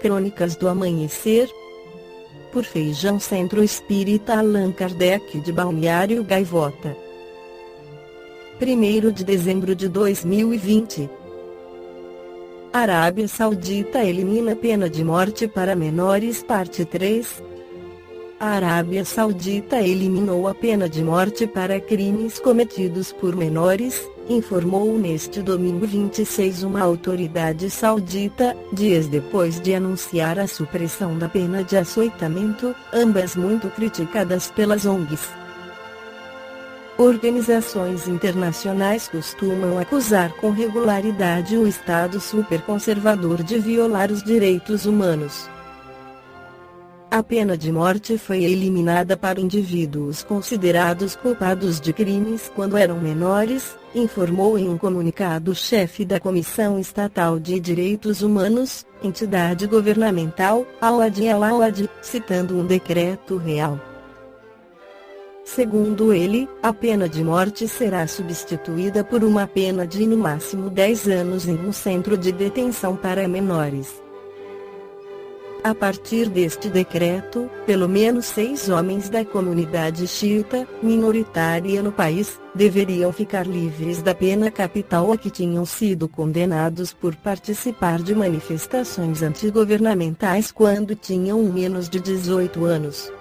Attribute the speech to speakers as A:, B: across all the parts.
A: Crônicas do Amanhecer, por Feijão Centro Espírita Allan Kardec de Balneário Gaivota. 1º de dezembro de 2020. Arábia Saudita elimina pena de morte para menores. Parte 3. A Arábia Saudita eliminou a pena de morte para crimes cometidos por menores, informou neste domingo 26 uma autoridade saudita, dias depois de anunciar a supressão da pena de açoitamento, ambas muito criticadas pelas ONGs. Organizações internacionais costumam acusar com regularidade o Estado superconservador de violar os direitos humanos. A pena de morte foi eliminada para indivíduos considerados culpados de crimes quando eram menores, informou em um comunicado o chefe da Comissão Estatal de Direitos Humanos, entidade governamental, Awad El-Awad, citando um decreto real. Segundo ele, a pena de morte será substituída por uma pena de no máximo 10 anos em um centro de detenção para menores. A partir deste decreto, pelo menos 6 homens da comunidade xiita, minoritária no país, deveriam ficar livres da pena capital a que tinham sido condenados por participar de manifestações antigovernamentais quando tinham menos de 18 anos.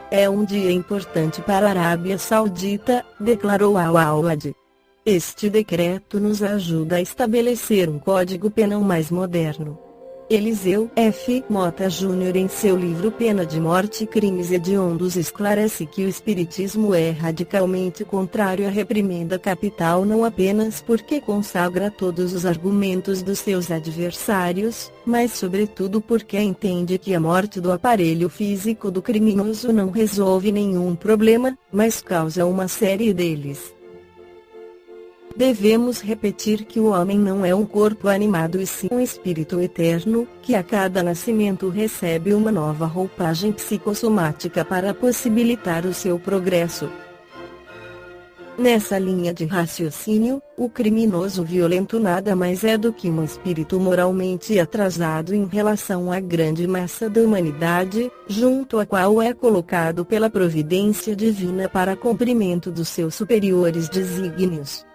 A: É um dia importante para a Arábia Saudita, declarou Al-Awad. Este decreto nos ajuda a estabelecer um código penal mais moderno. Eliseu F. Mota Jr. em seu livro Pena de Morte e Crimes Hediondos esclarece que o espiritismo é radicalmente contrário à reprimenda capital não apenas porque consagra todos os argumentos dos seus adversários, mas sobretudo porque entende que a morte do aparelho físico do criminoso não resolve nenhum problema, mas causa uma série deles. Devemos repetir que o homem não é um corpo animado e sim um espírito eterno, que a cada nascimento recebe uma nova roupagem psicossomática para possibilitar o seu progresso. Nessa linha de raciocínio, o criminoso violento nada mais é do que um espírito moralmente atrasado em relação à grande massa da humanidade, junto à qual é colocado pela providência divina para cumprimento dos seus superiores desígnios.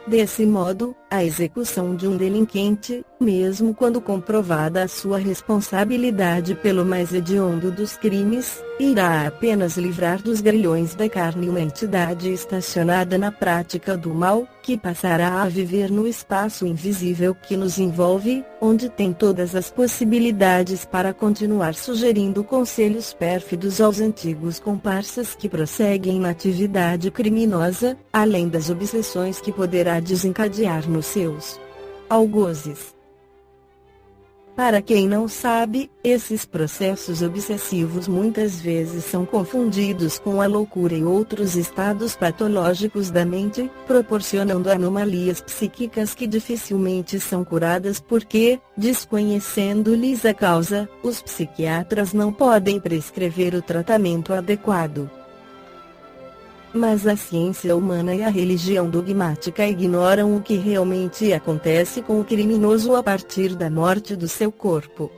A: Desse modo, a execução de um delinquente, mesmo quando comprovada a sua responsabilidade pelo mais hediondo dos crimes, irá apenas livrar dos grilhões da carne uma entidade estacionada na prática do mal, que passará a viver no espaço invisível que nos envolve, onde tem todas as possibilidades para continuar sugerindo conselhos pérfidos aos antigos comparsas que prosseguem na atividade criminosa, além das obsessões que poderá desencadear nos seus algozes. Para quem não sabe, esses processos obsessivos muitas vezes são confundidos com a loucura e outros estados patológicos da mente, proporcionando anomalias psíquicas que dificilmente são curadas porque, desconhecendo-lhes a causa, os psiquiatras não podem prescrever o tratamento adequado. Mas a ciência humana e a religião dogmática ignoram o que realmente acontece com o criminoso a partir da morte do seu corpo.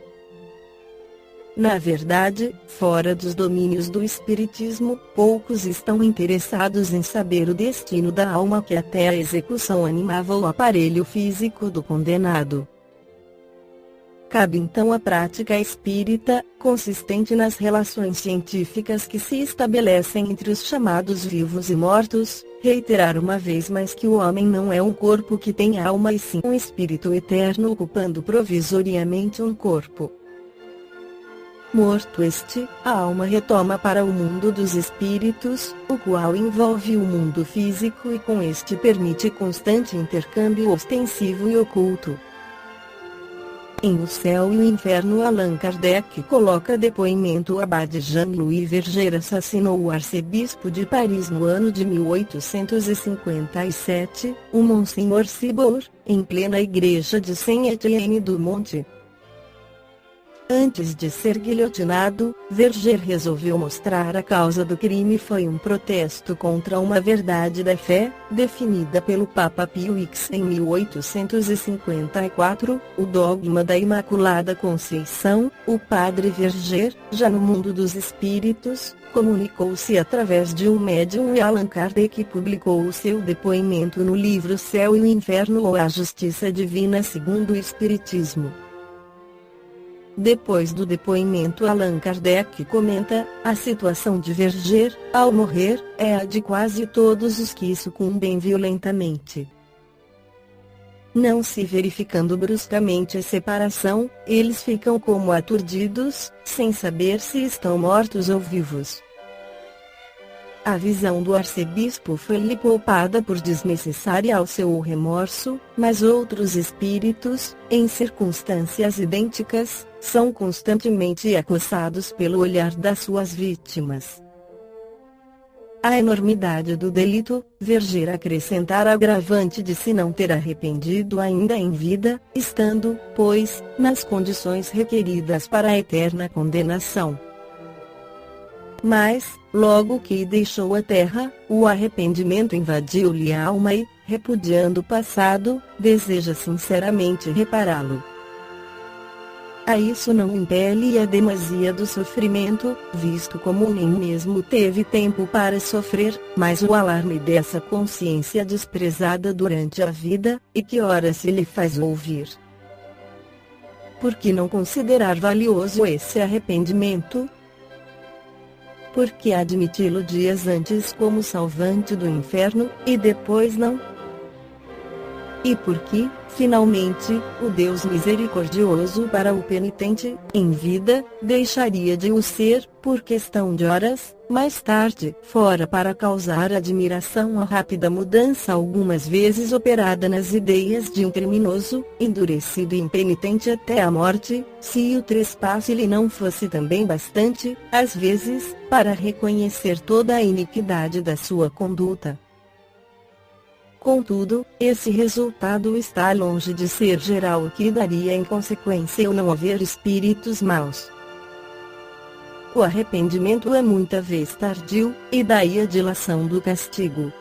A: Na verdade, fora dos domínios do espiritismo, poucos estão interessados em saber o destino da alma que até a execução animava o aparelho físico do condenado. Cabe então à prática espírita, consistente nas relações científicas que se estabelecem entre os chamados vivos e mortos, reiterar uma vez mais que o homem não é um corpo que tem alma e sim um espírito eterno ocupando provisoriamente um corpo. Morto este, a alma retoma para o mundo dos espíritos, o qual envolve o mundo físico e com este permite constante intercâmbio ostensivo e oculto. Em O Céu e o Inferno, Allan Kardec coloca depoimento. O abade Jean-Louis Verger assassinou o arcebispo de Paris no ano de 1857, o Monsenhor Cibour, em plena igreja de Saint-Étienne du Monte. Antes de ser guilhotinado, Verger resolveu mostrar a causa do crime foi um protesto contra uma verdade da fé, definida pelo Papa Pio X em 1854, o dogma da Imaculada Conceição. O padre Verger, já no mundo dos espíritos, comunicou-se através de um médium e Allan Kardec publicou o seu depoimento no livro Céu e o Inferno ou a Justiça Divina segundo o Espiritismo. Depois do depoimento, Allan Kardec comenta: a situação de Verger, ao morrer, é a de quase todos os que sucumbem violentamente. Não se verificando bruscamente a separação, eles ficam como aturdidos, sem saber se estão mortos ou vivos. A visão do arcebispo foi-lhe poupada por desnecessária ao seu remorso, mas outros espíritos, em circunstâncias idênticas, são constantemente acossados pelo olhar das suas vítimas. A enormidade do delito, Verger acrescentara agravante de se não ter arrependido ainda em vida, estando, pois, nas condições requeridas para a eterna condenação. Mas, logo que deixou a terra, o arrependimento invadiu-lhe a alma e, repudiando o passado, deseja sinceramente repará-lo. A isso não impele a demasia do sofrimento, visto como nem mesmo teve tempo para sofrer, mas o alarme dessa consciência desprezada durante a vida, e que ora se lhe faz ouvir. Por que não considerar valioso esse arrependimento? Por que admiti-lo dias antes como salvante do inferno, e depois não? E por que, finalmente, o Deus misericordioso para o penitente, em vida, deixaria de o ser, por questão de horas, mais tarde, fora para causar admiração a rápida mudança algumas vezes operada nas ideias de um criminoso, endurecido e impenitente até a morte, se o trespasse lhe não fosse também bastante, às vezes, para reconhecer toda a iniquidade da sua conduta? Contudo, esse resultado está longe de ser geral, o que daria em consequência o não haver espíritos maus. O arrependimento é muita vez tardio, e daí a dilação do castigo.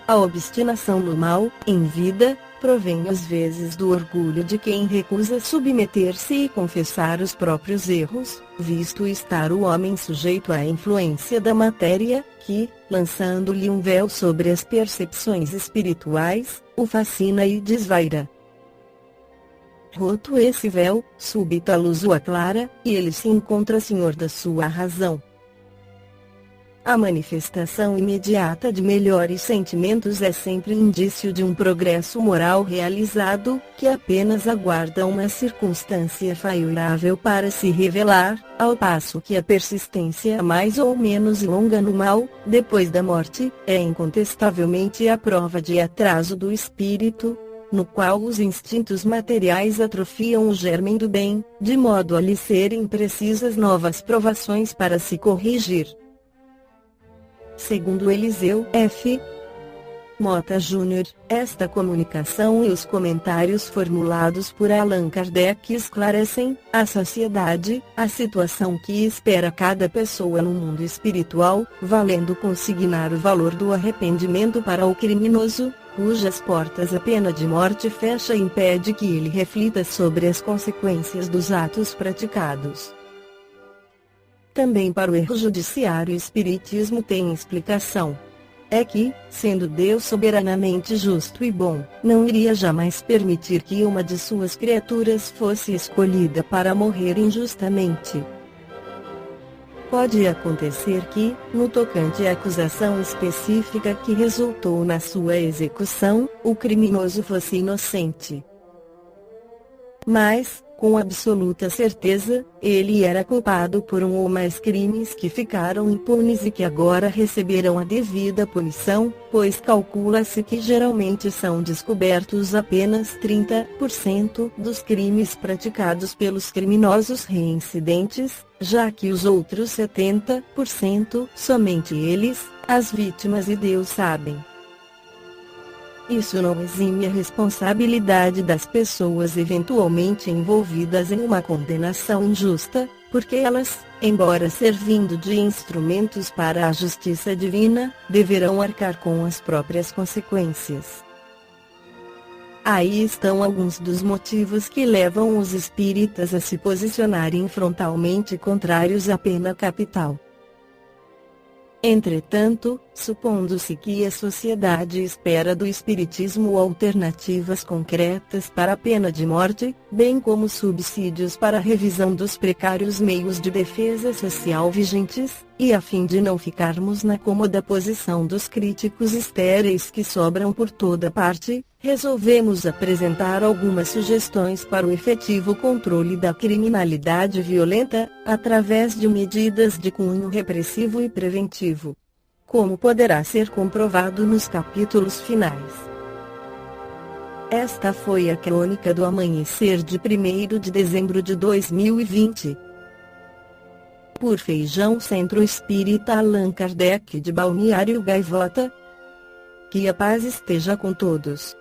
A: A obstinação no mal, em vida, provém às vezes do orgulho de quem recusa submeter-se e confessar os próprios erros, visto estar o homem sujeito à influência da matéria, que, lançando-lhe um véu sobre as percepções espirituais, o fascina e desvaira. Roto esse véu, súbita luz o aclara, e ele se encontra senhor da sua razão. A manifestação imediata de melhores sentimentos é sempre indício de um progresso moral realizado, que apenas aguarda uma circunstância favorável para se revelar, ao passo que a persistência mais ou menos longa no mal, depois da morte, é incontestavelmente a prova de atraso do espírito, no qual os instintos materiais atrofiam o germe do bem, de modo a lhe serem precisas novas provações para se corrigir. Segundo Eliseu F. Mota Jr., esta comunicação e os comentários formulados por Allan Kardec esclarecem, à sociedade, a situação que espera cada pessoa no mundo espiritual, valendo consignar o valor do arrependimento para o criminoso, cujas portas a pena de morte fecha e impede que ele reflita sobre as consequências dos atos praticados. Também para o erro judiciário o Espiritismo tem explicação. É que, sendo Deus soberanamente justo e bom, não iria jamais permitir que uma de suas criaturas fosse escolhida para morrer injustamente. Pode acontecer que, no tocante à acusação específica que resultou na sua execução, o criminoso fosse inocente. Mas, com absoluta certeza, ele era culpado por um ou mais crimes que ficaram impunes e que agora receberão a devida punição, pois calcula-se que geralmente são descobertos apenas 30% dos crimes praticados pelos criminosos reincidentes, já que os outros 70%, somente eles, as vítimas e Deus sabem. Isso não exime a responsabilidade das pessoas eventualmente envolvidas em uma condenação injusta, porque elas, embora servindo de instrumentos para a justiça divina, deverão arcar com as próprias consequências. Aí estão alguns dos motivos que levam os espíritas a se posicionarem frontalmente contrários à pena capital. Entretanto, supondo-se que a sociedade espera do espiritismo alternativas concretas para a pena de morte, bem como subsídios para a revisão dos precários meios de defesa social vigentes, e a fim de não ficarmos na cômoda posição dos críticos estéreis que sobram por toda parte, resolvemos apresentar algumas sugestões para o efetivo controle da criminalidade violenta, através de medidas de cunho repressivo e preventivo. Como poderá ser comprovado nos capítulos finais. Esta foi a crônica do amanhecer de 1º de dezembro de 2020. Por Feijão Centro Espírita Allan Kardec de Balneário Gaivota. Que a paz esteja com todos.